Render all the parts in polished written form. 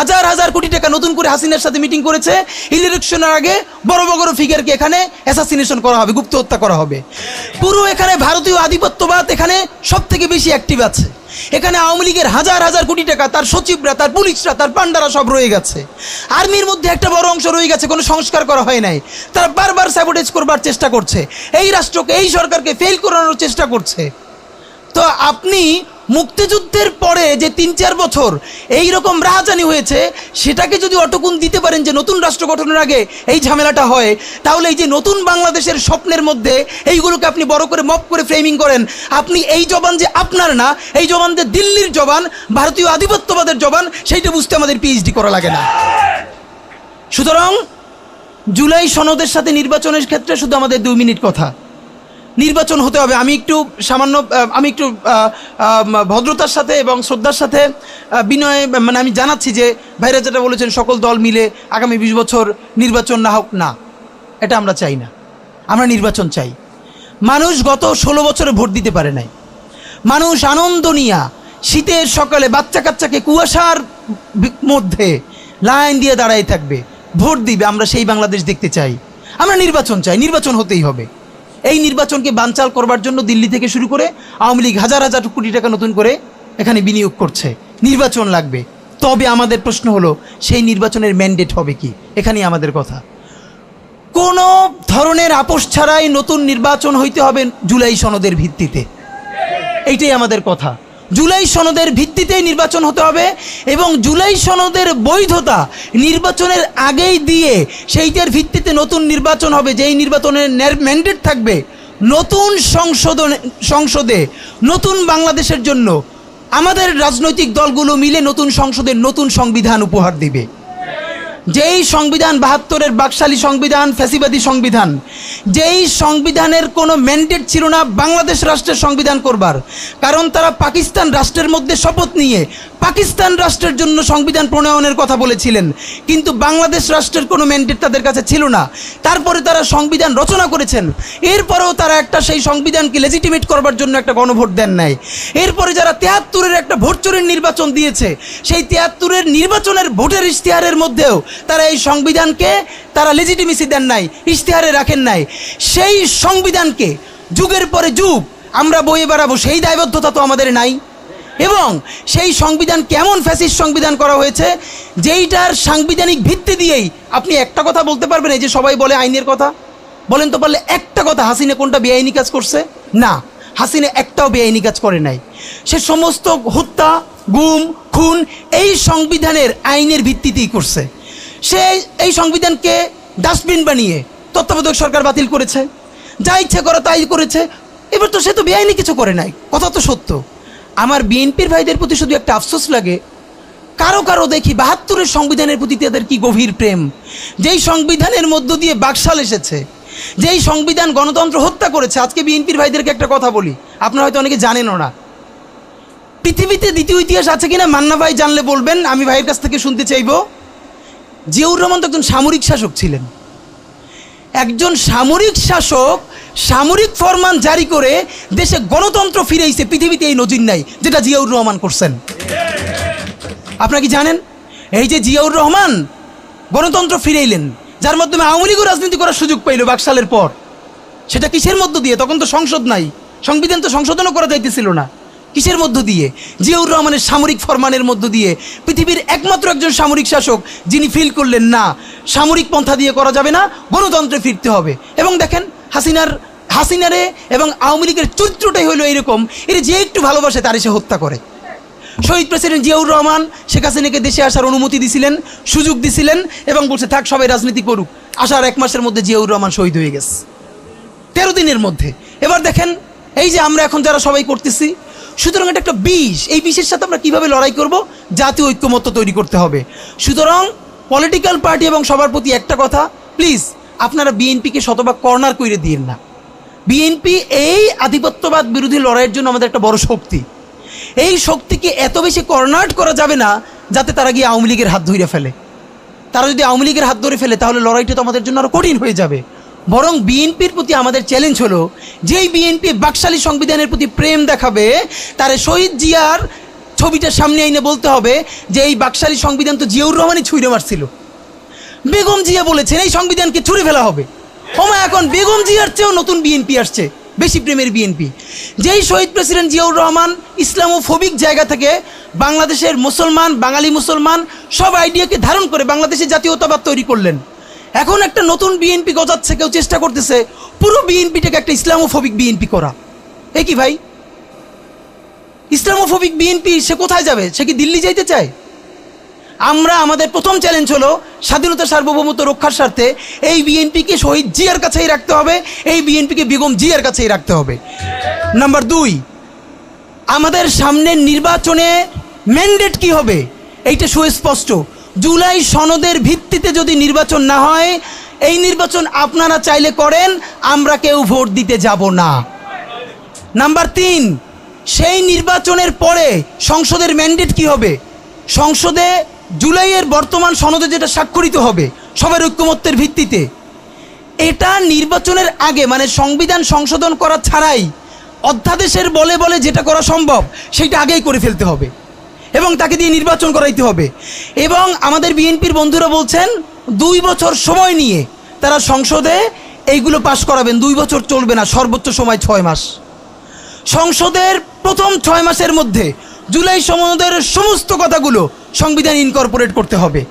হাজার হাজার কোটি টাকা নতুন করে হাসিনার সাথে মিটিং করেছে, ইলেকশনের আগে বড় বড় ফিগারকে এখানে অ্যাসাসিনেশন করা হবে, গুপ্ত হত্যা করা হবে। পুরো এখানে ভারতীয় আধিপত্যবাদ এখানে সব থেকে বেশি অ্যাক্টিভ আছে। এখানে আওয়ামী লীগের হাজার হাজার কোটি টাকা, তার সচিবরা, তার পুলিশরা, তার পান্ডারা সব রয়ে গেছে। আর্মির মধ্যে একটা বড় অংশ রয়ে গেছে, কোনো সংস্কার করা হয় নাই। তারা বারবার স্যাবোটেজ করবার চেষ্টা করছে, এই রাষ্ট্রকে, এই সরকারকে ফেল করানোর চেষ্টা করছে। তো আপনি মুক্তিযুদ্ধের পরে যে ৩-৪ বছর এই রকম রাহাজানি হয়েছে, সেটাকে যদি অটকুন দিতে পারেন যে নতুন রাষ্ট্র গঠনের আগে এই ঝামেলাটা হয়, তাহলে এই যে নতুন বাংলাদেশের স্বপ্নের মধ্যে এইগুলোকে আপনি বড় করে মপ করে ফ্রেমিং করেন, আপনি এই জবান যে আপনার না, এই জবান যে দিল্লির জবান, ভারতীয় আধিপত্যবাদের জবান, সেইটা বুঝতে আমাদের পিএইচডি করা লাগে না। সুতরাং জুলাই সনদের সাথে নির্বাচনের ক্ষেত্রে শুধু আমাদের 2 মিনিট কথা। নির্বাচন হতে হবে। আমি একটু ভদ্রতার সাথে এবং শ্রদ্ধার সাথে বিনয় আমি জানাচ্ছি যে ভাইরা যেটা বলেছেন সকল দল মিলে আগামী 20 বছর নির্বাচন না হোক, না, এটা আমরা চাই না। আমরা নির্বাচন চাই। মানুষ গত 16 বছরে ভোট দিতে পারে নাই। মানুষ আনন্দ নিয়া শীতের সকালে বাচ্চা কাচ্চাকে কুয়াশার মধ্যে লাইন দিয়ে দাঁড়াই থাকবে, ভোট দিবে। আমরা সেই বাংলাদেশ দেখতে চাই। আমরা নির্বাচন চাই, নির্বাচন হতেই হবে। এই নির্বাচনকে বানচাল করবার জন্য দিল্লি থেকে শুরু করে আওয়ামী লীগ হাজার হাজার কোটি টাকা নতুন করে এখানে বিনিয়োগ করছে। নির্বাচন লাগবে। তবে আমাদের প্রশ্ন হলো, সেই নির্বাচনের ম্যান্ডেট হবে কি? এখানেই আমাদের কথা। কোনো ধরনের আপোষ ছাড়াই নতুন নির্বাচন হইতে হবে জুলাই সনদের ভিত্তিতে। এইটাই আমাদের কথা। জুলাই সনদের ভিত্তিতেই নির্বাচন হতে হবে এবং জুলাই সনদের বৈধতা নির্বাচনের আগেই দিয়ে সেইটার ভিত্তিতে নতুন নির্বাচন হবে, যেই নির্বাচনের ম্যান্ডেট থাকবে নতুন সংসদে নতুন বাংলাদেশের জন্য আমাদের রাজনৈতিক দলগুলো মিলে নতুন সংসদের নতুন সংবিধান উপহার দিবে। যেই সংবিধান 72-এর বাকশালী সংবিধান, ফ্যাসিবাদী সংবিধান, যেই সংবিধানের কোনো ম্যান্ডেট ছিল না বাংলাদেশ রাষ্ট্রের সংবিধান করবার, কারণ তারা পাকিস্তান রাষ্ট্রের মধ্যে শপথ নিয়ে পাকিস্তান রাষ্ট্রের জন্য সংবিধান প্রণয়নের কথা বলেছিলেন, কিন্তু বাংলাদেশ রাষ্ট্রের কোনো ম্যান্ডেট তাদের কাছে ছিল না। তারপরে তারা সংবিধান রচনা করেছেন, এরপরেও তারা একটা সেই সংবিধানকে লেজিটিমেট করবার জন্য একটা গণভোট দেন নাই। এরপরে যারা 73-এর একটা ভোট চোরের নির্বাচন দিয়েছে, সেই 73-এর নির্বাচনের ভোটের ইশতেহারের মধ্যেও তারা এই সংবিধানকে তারা লেজিটিমেসি দেন নাই, ইশতেহারে রাখেন নাই। সেই সংবিধানকে যুগের পরে যুগ আমরা বয়ে বেড়াবো, সেই দায়বদ্ধতা তো আমাদের নাই। এবং সেই সংবিধান কেমন ফ্যাসিস্ট সংবিধান করা হয়েছে, যেইটার সাংবিধানিক ভিত্তি দিয়েই আপনি একটা কথা বলতে পারবেন। এই যে সবাই বলে আইনের কথা, বলেন তো পারলে একটা কথা, হাসিনা কোনটা বেআইনি কাজ করছে? না, হাসিনা একটাও বেআইনি কাজ করে নাই। সে সমস্ত হত্যা, গুম, খুন এই সংবিধানের আইনের ভিত্তিতেই করছে। সে এই সংবিধানকে ডাস্টবিন বানিয়ে তত্ত্বাবধায়ক সরকার বাতিল করেছে, যা ইচ্ছে করে তাই করেছে। এবার তো সে তো বেআইনি কিছু করে নাই, কথা তো সত্য। আমার বিএনপির ভাইদের প্রতি শুধু একটা আফসোস লাগে, কারো কারো দেখি 72-এর সংবিধানের প্রতি তাদের কি গভীর প্রেম। যেই সংবিধানের মধ্য দিয়ে বাকশাল এসেছে, যেই সংবিধান গণতন্ত্র হত্যা করেছে। আজকে বিএনপির ভাইদেরকে একটা কথা বলি, আপনারা হয়তো অনেকে জানেনও না। পৃথিবীতে দ্বিতীয় ইতিহাস আছে কিনা মান্না ভাই জানলে বলবেন, আমি ভাইয়ের কাছ থেকে শুনতে চাইব। জিয়াউর রহমান তো একজন সামরিক শাসক ছিলেন। একজন সামরিক শাসক সামরিক ফরমান জারি করে দেশে গণতন্ত্র ফিরেইছে, পৃথিবীতে এই নজির নাই যেটা জিয়াউর রহমান করছেন। আপনারা কি জানেন? এই যে জিয়াউর রহমান গণতন্ত্র ফিরাইলেন, যার মাধ্যমে আওয়ামী লীগও রাজনীতি করার সুযোগ পাইল বাকশালের পর, সেটা কিসের মধ্য দিয়ে? তখন তো সংসদ নাই, সংবিধান তো সংশোধনও করা যাইতেছিল না। কিসের মধ্য দিয়ে? জিয়াউর রহমানের সামরিক ফরমানের মধ্য দিয়ে। পৃথিবীর একমাত্র একজন সামরিক শাসক যিনি ফিল করলেন না, সামরিক পন্থা দিয়ে করা যাবে না, গণতন্ত্রে ফিরতে হবে। এবং দেখেন হাসিনারে এবং আওয়ামী লীগের চরিত্রটাই হলো এইরকম, এর যে একটু ভালোবাসে তার সে হত্যা করে। শহীদ প্রেসিডেন্ট জিয়াউর রহমান শেখ হাসিনাকে দেশে আসার অনুমতি দিছিলেন, সুযোগ দিছিলেন এবং বলছে থাক সবাই রাজনীতি করুক। আসার 1 মাসের মধ্যে জিয়াউর রহমান শহীদ হয়ে গেছে, 13 দিনের মধ্যে। এবার দেখেন এই যে আমরা এখন যারা সবাই করতেছি, সুতরাং এটা একটা বিষ। এই বিষের সাথে আমরা কীভাবে লড়াই করব? জাতীয় ঐক্যমত্য তৈরি করতে হবে। সুতরাং পলিটিক্যাল পার্টি এবং সবার প্রতি একটা কথা, প্লিজ আপনারা বিএনপিকে শতভাগ কর্নার করে দিয়েন না। বিএনপি এই আধিপত্যবাদ বিরোধী লড়াইয়ের জন্য আমাদের একটা বড় শক্তি। এই শক্তিকে এত বেশি কর্নার করা যাবে না যাতে তারা গিয়ে আওয়ামী লীগের হাত ধরে ফেলে। তারা যদি আওয়ামী লীগের হাত ধরে ফেলে তাহলে লড়াইটা তো আমাদের জন্য আরও কঠিন হয়ে যাবে। বরং বিএনপির প্রতি আমাদের চ্যালেঞ্জ হলো, যেই বিএনপি বাকশালী সংবিধানের প্রতি প্রেম দেখাবে, তারে শহীদ জিয়ার ছবিটা সামনে এনে বলতে হবে যে এই বাকশালী সংবিধান তো জিয়াউর রহমানই ছুঁড়ে মারছিল। বেগম জিয়া বলেছেন এই সংবিধানকে ছুঁড়ে ফেলা হবে। ওমা এখন বেগম জিয়ার চেয়েও নতুন বিএনপি আসছে, বেশি প্রেমের বিএনপি। যেই শহীদ প্রেসিডেন্ট জিয়াউর রহমান ইসলামোফোবিক জায়গা থেকে বাংলাদেশের মুসলমান, বাঙালি মুসলমান সব আইডিয়াকে ধারণ করে বাংলাদেশের জাতীয়তাবাদ তৈরি করলেন। এখন একটা নতুন বিএনপি গজাচ্ছে, কেউ চেষ্টা করতেছে পুরো বিএনপিটাকে একটা ইসলামোফোবিক বিএনপি করা। এ কি ভাই, ইসলামোফোবিক বিএনপি সে কোথায় যাবে? সে কি দিল্লি যাইতে চায়? আমরা আমাদের প্রথম চ্যালেঞ্জ হলো স্বাধীনতা সার্বভৌমত্ব রক্ষার স্বার্থে এই বিএনপিকে শহীদ জিয়ার কাছেই রাখতে হবে, এই বিএনপিকে বেগম জিয়ার কাছেই রাখতে হবে। নাম্বার 2, আমাদের সামনের নির্বাচনে ম্যান্ডেট কি হবে এইটা সুস্পষ্ট। জুলাই সনদের ভিত্তিতে যদি নির্বাচন না হয়, এই নির্বাচন আপনারা চাইলে করেন, আমরা কেউ ভোট দিতে যাব না। নাম্বার 3, সেই নির্বাচনের পরে সংসদের ম্যান্ডেট কি হবে? সংসদে জুলাইয়ের বর্তমান সনদে যেটা স্বাক্ষরিত হবে সবার ঐক্যমত্যের ভিত্তিতে, এটা নির্বাচনের আগে মানে সংবিধান সংশোধন করা ছাড়াই অধ্যাদেশের বলে বলে যেটা করা সম্ভব সেটা আগেই করে ফেলতে হবে এবং তাকে দিয়ে নির্বাচন করাইতে হবে। এবং আমাদের বিএনপির বন্ধুরা বলছেন 2 বছর সময় নিয়ে তারা সংসদে এইগুলো পাশ করাবেন। 2 বছর চলবে না, সর্বোচ্চ সময় 6 মাস। সংসদের প্রথম 6 মাসের মধ্যে জুলাই সনদের সমস্ত কথাগুলো সংবিধান ইনকর্পোরেট করতে হবে।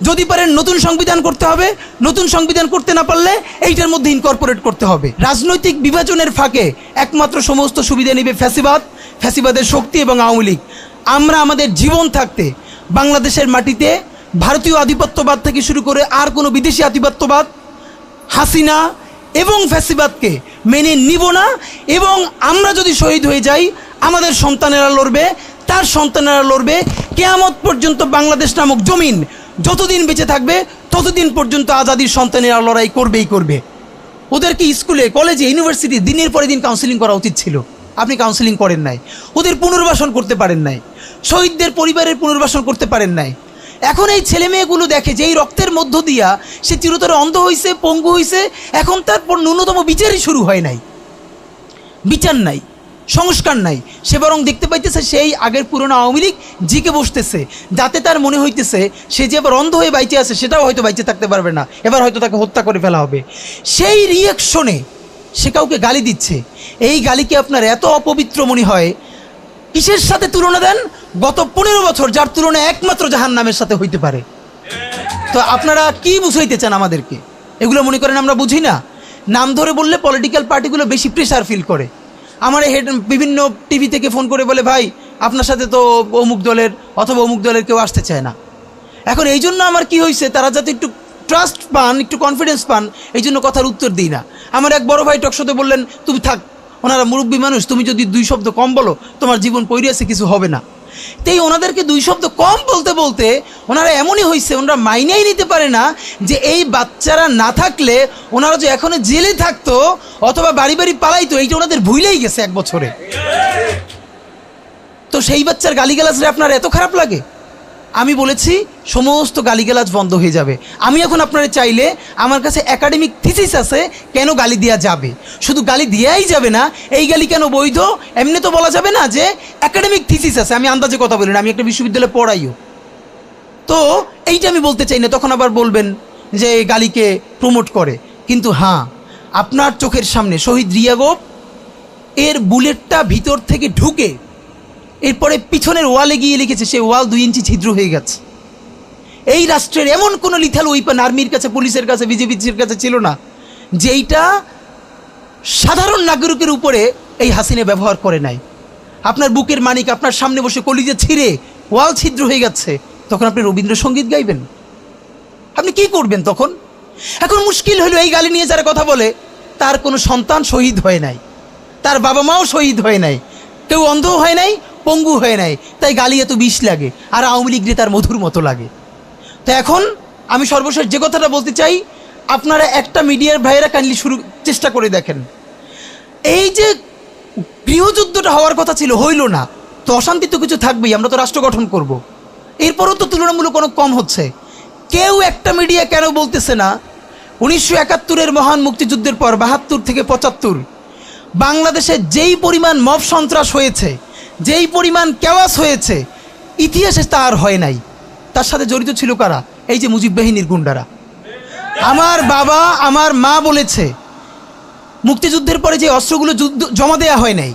যদি পারেন নতুন সংবিধান করতে হবে, নতুন সংবিধান করতে না পারলে এইটার মধ্যে ইনকর্পোরেট করতে হবে। রাজনৈতিক বিভাজনের ফাঁকে একমাত্র সমস্ত সুবিধা নেবে ফ্যাসিবাদ, ফ্যাসিবাদের শক্তি এবং আওয়ামী লীগ। আমরা আমাদের জীবন থাকতে বাংলাদেশের মাটিতে ভারতীয় আধিপত্যবাদ থেকে শুরু করে আর কোনো বিদেশি আধিপত্যবাদ, হাসিনা এবং ফ্যাসিবাদকে মেনে নিব না। এবং আমরা যদি শহীদ হয়ে যাই, আমাদের সন্তানেরা লড়বে, তার সন্তানেরা লড়বে। কিয়ামত পর্যন্ত বাংলাদেশ নামক জমিন যতদিন বেঁচে থাকবে ততদিন পর্যন্ত আজাদির সন্তানেরা লড়াই করবেই করবে। ওদেরকে স্কুলে, কলেজে, ইউনিভার্সিটি দিনের পরে দিন কাউন্সিলিং করা উচিত ছিল। আপনি কাউন্সিলিং করেন নাই, ওদের পুনর্বাসন করতে পারেন নাই, শহীদদের পরিবারের পুনর্বাসন করতে পারেন নাই। এখন এই ছেলে মেয়েগুলো দেখে যে এই রক্তের মধ্য দিয়া সে চিরতরে অন্ধ হয়েছে, পঙ্গু হয়েছে, এখন তারপর ন্যূনতম বিচারই শুরু হয় নাই, বিচার নাই, সংস্কার নাই। সে বরং দেখতে পাইতেছে সেই আগের পুরনো আওয়ামী লীগ জিকে বসতেছে, যাতে তার মনে হইতেছে সে যে এবার অন্ধ হয়ে বাইচে আছে সেটাও হয়তো বাইচে থাকতে পারবে না, এবার হয়তো তাকে হত্যা করে ফেলা হবে। সেই রিয়াকশনে সে কাউকে গালি দিচ্ছে। এই গালিকে আপনার এত অপবিত্র মনে হয়, কিসের সাথে তুলনা দেন? গত 15 বছর যার তুলনা একমাত্র জাহান্নামের সাথে হইতে পারে। তো আপনারা কি বুঝাইতে চান আমাদেরকে? এগুলো মনে করেন আমরা বুঝি না? নাম ধরে বললে পলিটিক্যাল পার্টিগুলো বেশি প্রেশার ফিল করে। আমার বিভিন্ন টিভি থেকে ফোন করে বলে, ভাই আপনার সাথে তো অমুক দলের অথবা অমুক দলের কেউ আসতে চায় না। এখন এই জন্য আমার কি হয়েছে, তারা যাতে একটু ট্রাস্ট পান, একটু কনফিডেন্স পান, এই জন্য কথার উত্তর দিই না। আমার এক বড় ভাই টকশোতে বললেন, তুমি থাক, ওনারা মুরব্বী মানুষ, তুমি যদি 2 শব্দ কম বলো তোমার জীবন পড়ে আছে, কিছু হবে না। তাই ওনাদেরকে 2 শব্দ কম বলতে বলতে ওনারা এমনই হয়েছে, ওনারা মাইনেই নিতে পারে না যে এই বাচ্চারা না থাকলে ওনারা যে এখনো জেলে থাকতো অথবা বাড়ি বাড়ি পালাইতো, এইটা ওনাদের ভুলেই গেছে 1 বছরে। তো সেই বাচ্চার গালিগালাজরে আপনার এত খারাপ লাগে? আমি বলেছি সমস্ত গালিগালাজ বন্ধ হয়ে যাবে। আমি এখন আপনারা চাইলে আমার কাছে একাডেমিক থিসিস আছে কেন গালি দেওয়া যাবে। শুধু গালি দেওয়াই যাবে না, এই গালি কেন বৈধ এমনি তো বলা যাবে না, যে একাডেমিক থিসিস আছে। আমি আন্দাজে কথা বলি না, আমি একটা বিশ্ববিদ্যালয়ে পড়াইও। তো এইটা আমি বলতে চাই না, তখন আবার বলবেন যে গালিকে প্রমোট করে। কিন্তু হ্যাঁ, আপনার চোখের সামনে শহীদ রিয়াগোপ এর বুলেটটা ভিতর থেকে ঢুকে এরপরে পিছনের ওয়ালে গিয়ে লিখেছে, সেই ওয়াল 2 ইঞ্চি ছিদ্র হয়ে গেছে। এই রাষ্ট্রের এমন কোনো লিথাল ওয়েপন আর্মির কাছে, পুলিশের কাছে, বিজেপির কাছে ছিল না যেইটা সাধারণ নাগরিকের উপরে এই হাসিনা ব্যবহার করে নাই। আপনার বুকের মানিক আপনার সামনে বসে কলিজা ছিঁড়ে ওয়াল ছিদ্র হয়ে যাচ্ছে, তখন আপনি রবীন্দ্রসঙ্গীত গাইবেন? আপনি কি করবেন তখন? এখন মুশকিল হলো, এই গালি নিয়ে যারা কথা বলে তার কোনো সন্তান শহীদ হয় নাই, তার বাবা মাও শহীদ হয় নাই, কেউ অন্ধ হয় নাই, পঙ্গু হয়ে নাই, তাই গালি এত বিষ লাগে, আর আওয়ামী লীগ তার মধুর মতো লাগে। তো এখন আমি সর্বশেষ যে কথাটা বলতে চাই, আপনারা একটা মিডিয়ার ভাইয়েরা কাইন্ডলি চেষ্টা করে দেখেন, এই যে গৃহযুদ্ধটা হওয়ার কথা ছিল, হইল না, তো অশান্তি তো কিছু থাকবেই, আমরা তো রাষ্ট্র গঠন করব। এরপরও তো তুলনামূলক অনেক কম হচ্ছে। কেউ একটা মিডিয়া কেন বলতেছে না 1971-এর মহান মুক্তিযুদ্ধের পর 72 থেকে 75 বাংলাদেশে যেই পরিমাণ মব সন্ত্রাস হয়েছে, যেই পরিমাণ কেওয়াস হয়েছে, ইতিহাসে তার হয় নাই। তার সাথে জড়িত ছিল কারা? এই যে মুজিব বাহিনীর গুন্ডারা। আমার বাবা আমার মা বলেছে মুক্তিযুদ্ধের পরে যে অস্ত্রগুলো জমা দেওয়া হয় নাই,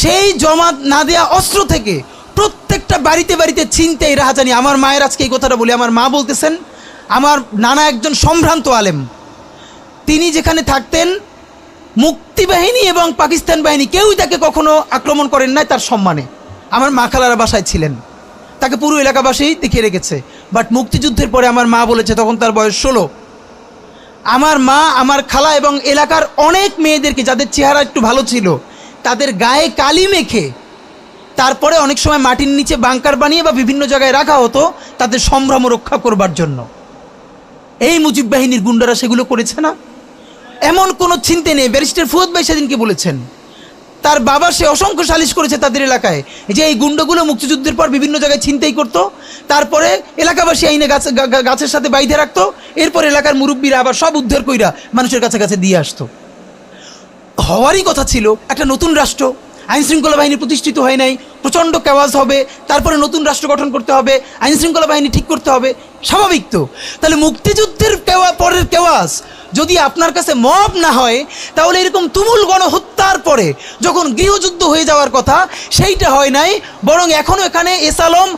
সেই জমা না দেওয়া অস্ত্র থেকে প্রত্যেকটা বাড়িতে বাড়িতে ছিনতাই রাহাজানি। আমার মায়ের আজকে এই কথাটা বলি, আমার মা বলতেছেন আমার নানা একজন সম্ভ্রান্ত আলেম, তিনি যেখানে থাকতেন মুক্তিবাহিনী এবং পাকিস্তান বাহিনী কেউই তাকে কখনো আক্রমণ করেন নাই তার সম্মানে। আমার মা খালারা বাসায় ছিলেন, তাকে পুরো এলাকাবাসী দেখিয়ে রেখেছে। বাট মুক্তিযুদ্ধের পরে আমার মা বলেছে, তখন তার বয়স 16, আমার মা আমার খালা এবং এলাকার অনেক মেয়েদেরকে যাদের চেহারা একটু ভালো ছিল তাদের গায়ে কালি মেখে তারপরে অনেক সময় মাটির নিচে বাংকার বানিয়ে বা বিভিন্ন জায়গায় রাখা হতো তাদের সম্ভ্রম রক্ষা করবার জন্য। এই মুজিব বাহিনীর গুন্ডারা সেগুলো করেছে না? এমন কোনো চিন্তা নেই। ব্যারিস্টার ফুয়াদ ভাই সেদিনকে বলেছেন তার বাবা সে অসংখ্য সালিশ করেছে তাদের এলাকায় যে এই গুন্ডাগুলো মুক্তিযুদ্ধের পর বিভিন্ন জায়গায় ছিনতাই করতো, তারপরে এলাকাবাসী আইনে গাছের সাথে বাইধে রাখতো, এরপর এলাকার মুরব্বীরা আবার সব উদ্ধার কইরা মানুষের কাছে কাছে দিয়ে আসতো। হওয়ারই কথা ছিল একটা নতুন রাষ্ট্র, আইনশৃঙ্খলা বাহিনী প্রতিষ্ঠিত হয় নাই, প্রচণ্ড কেওয়াজ হবে, তারপরে নতুন রাষ্ট্র গঠন করতে হবে, আইনশৃঙ্খলা বাহিনী ঠিক করতে হবে, স্বাভাবিক তো। তাহলে মুক্তিযুদ্ধের পরের কেওয়াজ যদি আপনার কাছে মব না হয়, তাহলে এরকম তুমুল গণহত্যার পরে যখন গৃহযুদ্ধ হয়ে যাওয়ার কথা সেইটা হয় নাই, বরং এখনও এখানে এস আলম